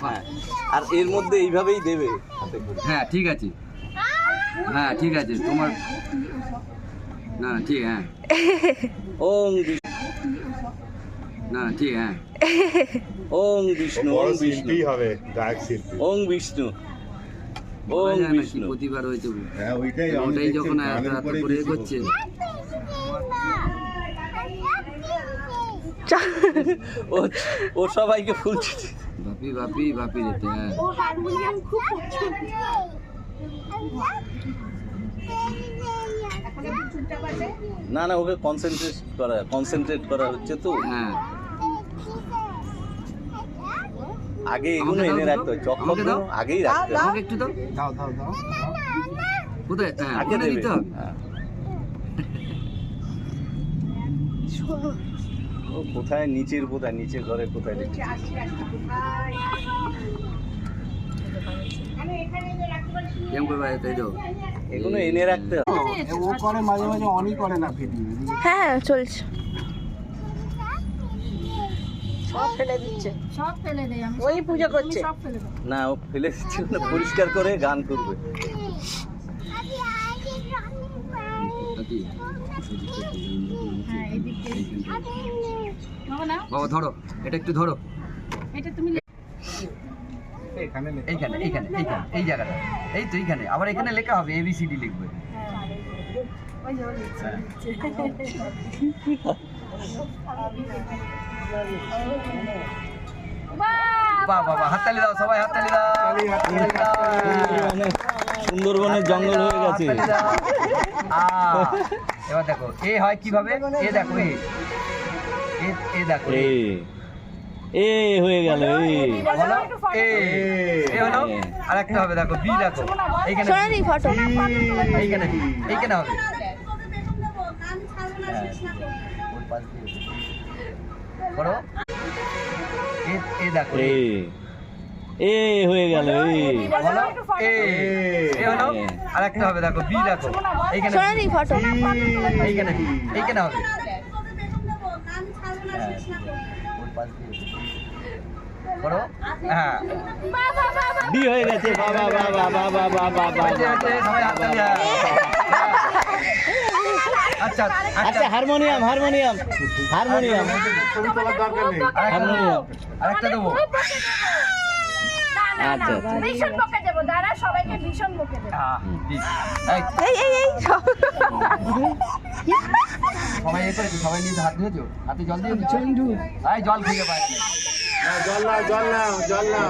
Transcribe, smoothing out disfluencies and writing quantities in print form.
হ্যাঁ, আর এর মধ্যে এইভাবেই দেবে। হ্যাঁ ঠিক আছে, হ্যাঁ ঠিক আছে তোমার, না ঠিক, হ্যাঁ ওম না ঠিক, হ্যাঁ ওম বিষ্ণু, ওম বিষ্ণু হবে, ডাক শিল্পী। ওম বিষ্ণু, ওম বিষ্ণু। প্রতিবার হয়েছে, হ্যাঁ ওইটাই ওটাই যখন এত করে করছে। ও সবাইকে ফুল বাপি বাপি বাপি যেতে, হ্যাঁ না না, ওকে কনসেন্ট্রেট করা হচ্ছে তো। হ্যাঁ আগে এগুলো এনে রাখতে হয়, চকলেট আগেই রাখতে হয়। আমাকে একটু দাও, দাও দাও দাও, কোথায়? হ্যাঁ আগে ওখানে দেবে। দিতে হবে। হ্যাঁ। ও কোথায়, নিচের কোথায়, নিচের ঘরে কোথায় রেখেছে? কেমন করে বাইরে তাই তো এগুলো এনে রাখতে হয়। ও করে মাঝে মাঝে অনই করে না ভিডিও। হ্যাঁ চলছে। সব ফেলে দিচ্ছে, সব ফেলে দেয়। আমি ওই পুজো করছে। সব ফেলে দেব। না, ও ফেলে দিচ্ছে না, পরিষ্কার করে গান করবে। হ্যাঁ এদিকে বাবা না, বাবা ধরো, এটা একটু ধরো, এটা তুমি এখানে এইখানে এইখানে এইখানে এই জায়গাটা, এই তো এইখানে, আবার এখানে লেখা হবে ABCD লিখবে। ওই যে লিখছে। বাহ বাহ বাহ, হাততালি দাও সবাই, হাততালি দাও। সুন্দরবনের জঙ্গল হয়ে গেছে। হাততালি দাও। এবার দেখো এ হয় কিভাবে, এ দেখো এ দেখো এ হয়ে গেল। বলো এ হলো, আর একটা হবে দেখো বি, দেখো এইখানে সোনালি ফটো। এইখানে বি, এইখানে হবে। করো এ দেখো এ হয়ে গেল। বলো এ হলো, আর একটা হবে দেখো বি, দেখো এইখানে সোনালি ফটো। এইখানে বি, এইখানে হবে। করো হ্যাঁ, ডি হয়ে গেছে। বাবা বাবা বাবা বাবা বাবা। সবাই হাততালি দাও। আচ্ছা আচ্ছা, হারমোনিয়াম হারমোনিয়াম হারমোনিয়াম ছবি তোলার দরকার নেই। হারমোনিয়াম। আরেকটা দেবো। আচ্ছা ভীষণ বকে দেব, দাঁড়া সবাইকে ভীষণ বকে দেব। এই সব। সবাই এ করেছো, সবাই নিয়ে হাত ধুয়েছো, হাতে জল দিয়ে দিচ্ছ, জল খেয়ে পায়। জল নাও, জল নাও, জল নাও।